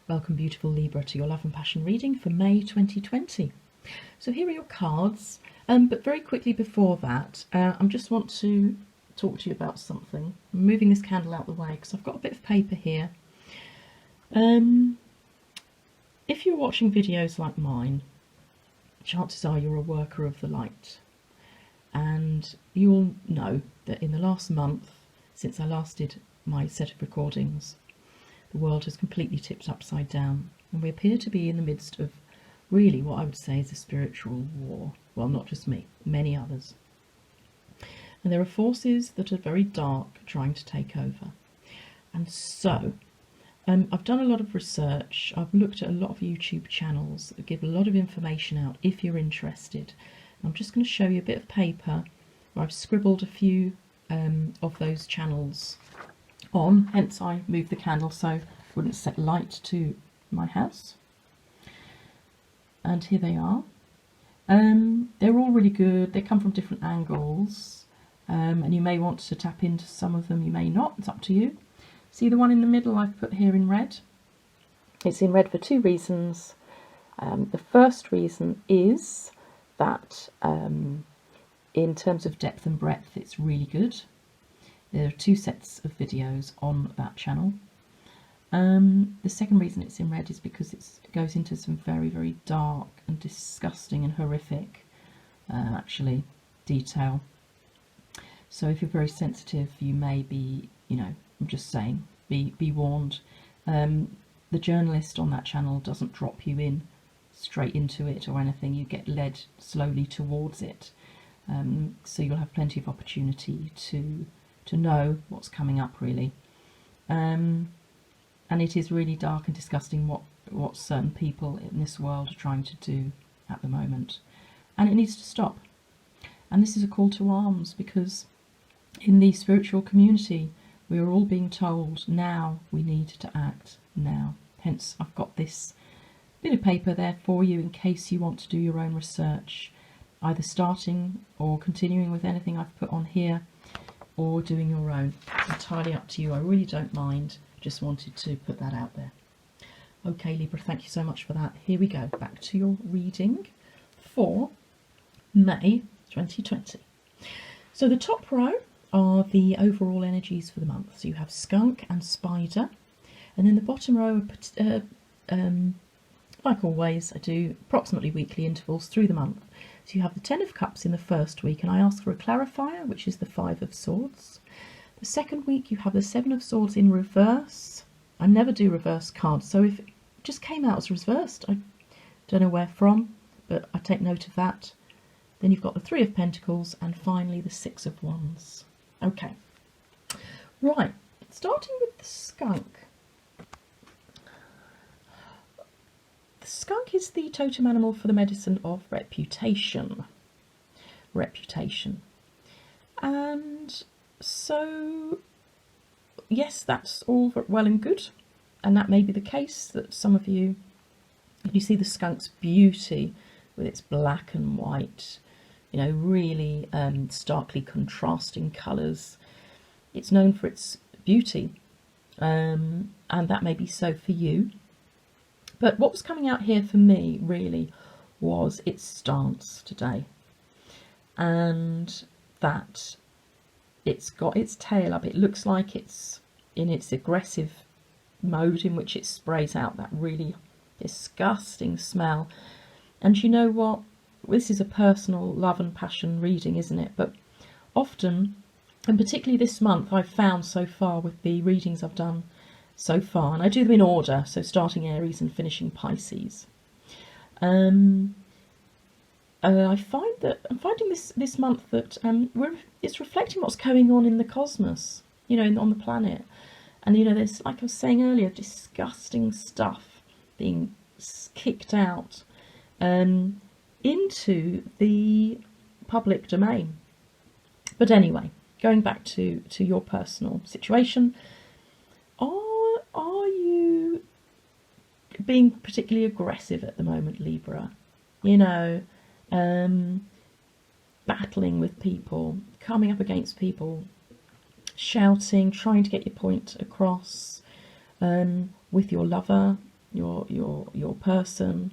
Welcome, beautiful Libra, to your love and passion reading for May 2020. So here are your cards, but very quickly before that, I just want to talk to you about something. I'm moving this candle out of the way because I've got a bit of paper here. If you're watching videos like mine, chances are you're a worker of the light. And you'll know that in the last month, since I last did my set of recordings, the world has completely tipped upside down, and we appear to be in the midst of really what I would say is a spiritual war. Well, not just me, many others. And there are forces that are very dark trying to take over. And so, I've done a lot of research. I've looked at a lot of YouTube channels that give a lot of information out if you're interested. I'm just going to show you a bit of paper where I've scribbled a few of those channels on, hence I moved the candle so I wouldn't set light to my house. And here they are. They're all really good. They come from different angles, and you may want to tap into some of them, you may not, it's up to you. See the one in the middle I've put here in red? It's in red for two reasons. The first reason is that in terms of depth and breadth it's really good. There are two sets of videos on that channel. The second reason it's in red is because it goes into some very, very dark and disgusting and horrific, actually, detail. So if you're very sensitive, you may be, I'm just saying, be warned. The journalist on that channel doesn't drop you in straight into it or anything. You get led slowly towards it. So you'll have plenty of opportunity to know what's coming up, really. And it is really dark and disgusting what certain people in this world are trying to do at the moment. And it needs to stop. And this is a call to arms, because in the spiritual community we are all being told now we need to act now. Hence I've got this bit of paper there for you in case you want to do your own research, either starting or continuing with anything I've put on here, or doing your own. It's entirely up to you. I really don't mind. Just wanted to put that out there. Okay, Libra, thank you so much for that. Here we go. Back to your reading for May 2020. So the top row are the overall energies for the month. So you have skunk and spider. And then the bottom row are, like always, I do approximately weekly intervals through the month. So you have the 10 of Cups in the first week, and I ask for a clarifier, which is the 5 of Swords. The second week you have the 7 of Swords in reverse. I never do reverse cards, so if it just came out as reversed, I don't know where from, but I take note of that. Then you've got the 3 of Pentacles, and finally the 6 of Wands. Okay, right, starting with the skunk. Skunk is the totem animal for the medicine of reputation. And so, yes, that's all well and good. And that may be the case that some of you see the skunk's beauty with its black and white, really starkly contrasting colours. It's known for its beauty, and that may be so for you. But what was coming out here for me, really, was its stance today. And that it's got its tail up. It looks like it's in its aggressive mode in which it sprays out that really disgusting smell. And you know what? This is a personal love and passion reading, isn't it? But often, and particularly this month, I've found so far with the readings I've done so far, and I do them in order, so starting Aries and finishing Pisces. I find that I'm finding this month that it's reflecting what's going on in the cosmos, on the planet, and there's, like I was saying earlier, disgusting stuff being kicked out into the public domain. But anyway, going back to your personal situation. Are you being particularly aggressive at the moment, Libra? Battling with people, coming up against people, shouting, trying to get your point across with your lover, your person,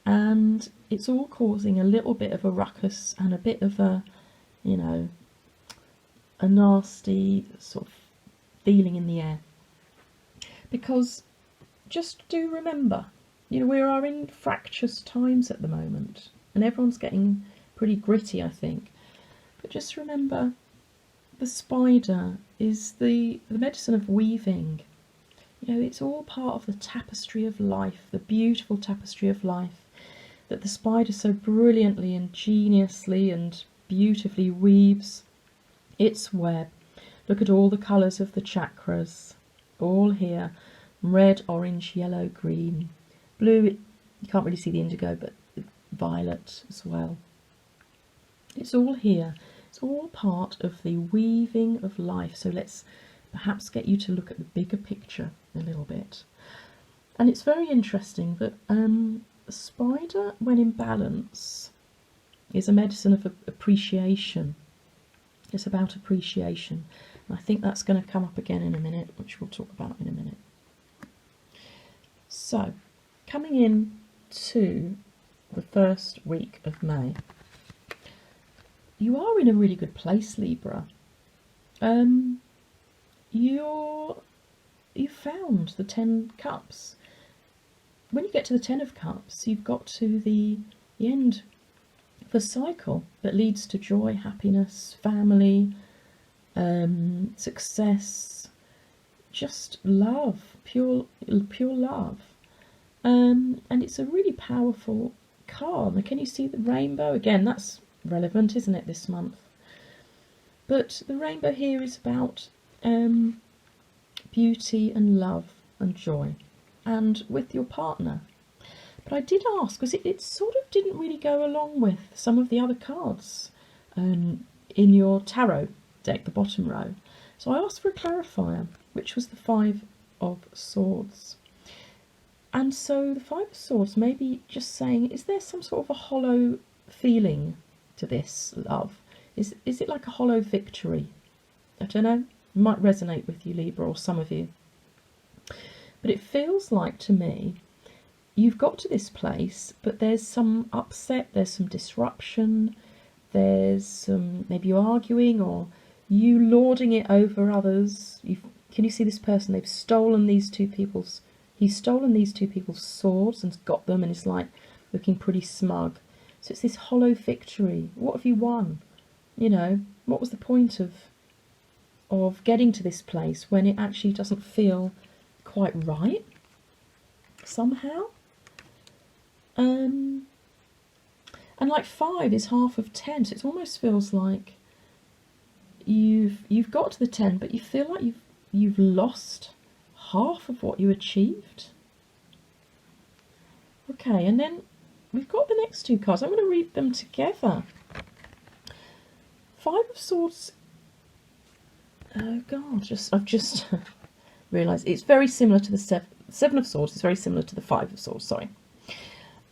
and it's all causing a little bit of a ruckus and a bit of a, you know, a nasty sort of feeling in the air. Because just do remember, you know, we are in fractious times at the moment, and everyone's getting pretty gritty, I think. But just remember, the spider is the medicine of weaving. You know, it's all part of the tapestry of life, the beautiful tapestry of life, that the spider so brilliantly, ingeniously and beautifully weaves its web. Look at all the colours of the chakras, all here. Red, orange, yellow, green, blue, you can't really see the indigo, but violet as well. It's all here. It's all part of the weaving of life. So let's perhaps get you to look at the bigger picture a little bit. And it's very interesting that the spider, when in balance, is a medicine of appreciation. It's about appreciation. And I think that's going to come up again in a minute, which we'll talk about in a minute. So, coming in to the first week of May, you are in a really good place, Libra. You found the 10 cups. When you get to the 10 of cups, you've got to the end of a cycle that leads to joy, happiness, family, success, just love, pure love. And it's a really powerful card. Now, can you see the rainbow? Again, that's relevant, isn't it, this month? But the rainbow here is about beauty and love and joy, and with your partner. But I did ask, because it sort of didn't really go along with some of the other cards in your tarot deck, the bottom row. So I asked for a clarifier, which was the 5 of Swords. And so the 5 of Swords may be just saying, is there some sort of a hollow feeling to this love? Is it like a hollow victory? I don't know. It might resonate with you, Libra, or some of you. But it feels like to me, you've got to this place, but there's some upset, there's some disruption, there's some, maybe you arguing or you lording it over others. Can you see this person? He's stolen these two people's swords and got them, and it's like looking pretty smug. So it's this hollow victory. What have you won? You know, what was the point of getting to this place when it actually doesn't feel quite right somehow? And like 5 is half of 10, so it almost feels like you've got to the 10, but you feel like you've lost half of what you achieved. Okay, and then we've got the next 2 cards. I'm going to read them together. 5 of Swords. Oh God, I've just realised it's very similar to the 7 of Swords. Is very similar to the 5 of Swords. Sorry.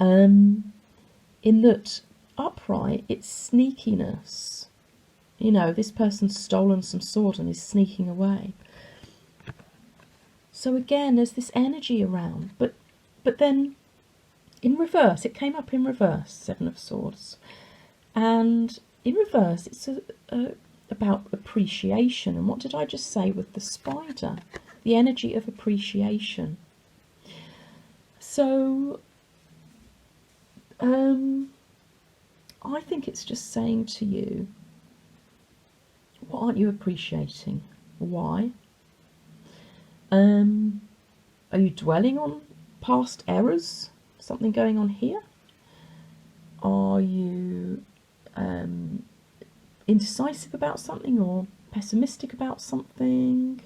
In that upright, it's sneakiness. You know, this person's stolen some sword and is sneaking away. So again, there's this energy around, but then in reverse, it came up in reverse, 7 of Swords, and in reverse, it's about appreciation. And what did I just say with the spider? The energy of appreciation. So I think it's just saying to you, what aren't you appreciating? Why? Are you dwelling on past errors? Something going on here? Are you indecisive about something or pessimistic about something?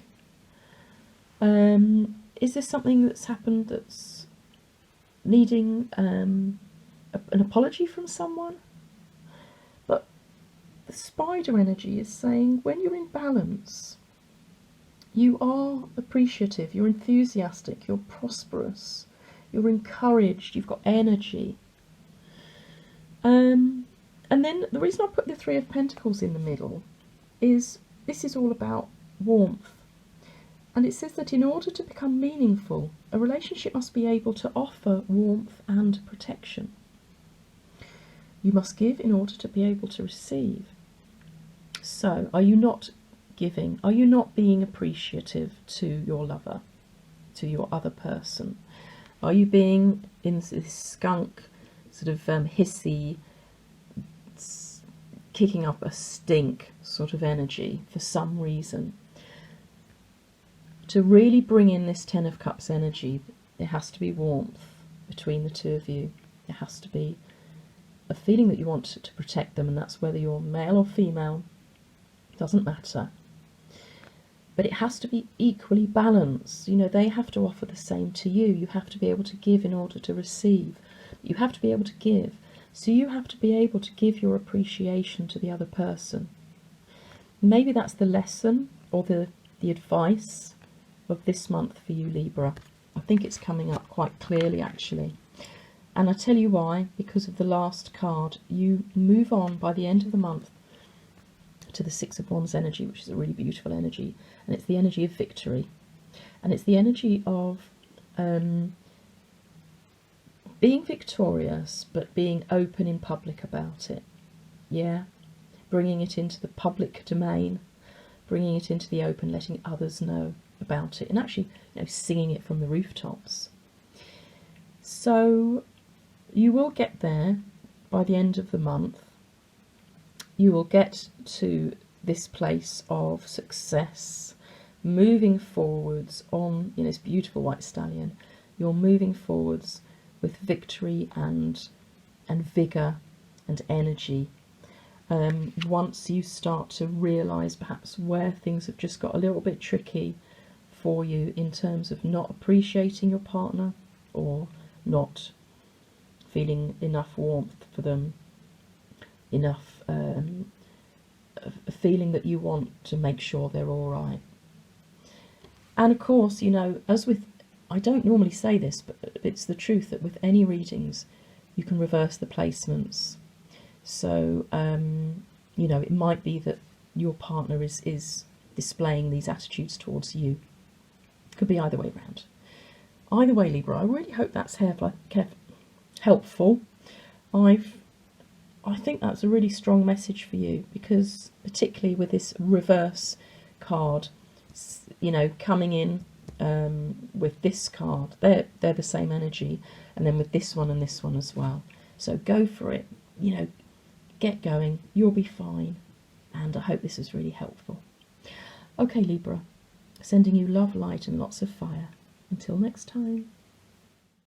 Is there something that's happened that's needing an apology from someone? But the spider energy is saying when you're in balance, you are appreciative, you're enthusiastic, you're prosperous, you're encouraged, you've got energy. And then the reason I put the 3 of Pentacles in the middle is this is all about warmth. And it says that in order to become meaningful, a relationship must be able to offer warmth and protection. You must give in order to be able to receive. So, are you not giving? Are you not being appreciative to your lover, to your other person? Are you being in this skunk, sort of hissy, kicking up a stink sort of energy for some reason? To really bring in this Ten of Cups energy, there has to be warmth between the two of you. There has to be a feeling that you want to protect them, and that's whether you're male or female, doesn't matter. But it has to be equally balanced. You know, they have to offer the same to you. You have to be able to give in order to receive. You have to be able to give. So you have to be able to give your appreciation to the other person. Maybe that's the lesson or the advice of this month for you, Libra. I think it's coming up quite clearly, actually. And I tell you why, because of the last card. You move on by the end of the month to the Six of Wands energy, which is a really beautiful energy, and it's the energy of victory, and it's the energy of being victorious, but being open in public about it. Yeah, bringing it into the public domain, bringing it into the open, letting others know about it, and actually, you know, singing it from the rooftops. So you will get there by the end of the month. You will get to this place of success, moving forwards on, you know, this beautiful white stallion. You're moving forwards with victory and vigour and energy. Once you start to realise perhaps where things have just got a little bit tricky for you in terms of not appreciating your partner or not feeling enough warmth for them, enough a feeling that you want to make sure they're all right. And of course, you know, as with, I don't normally say this, but it's the truth that with any readings you can reverse the placements. So you know, it might be that your partner is displaying these attitudes towards you. Could be either way around. Either way, Libra, I really hope that's helpful. I think that's a really strong message for you, because particularly with this reverse card, you know, coming in with this card, they're the same energy, and then with this one and this one as well. So go for it, you know, get going, you'll be fine, and I hope this is really helpful. Okay, Libra, sending you love, light and lots of fire. Until next time.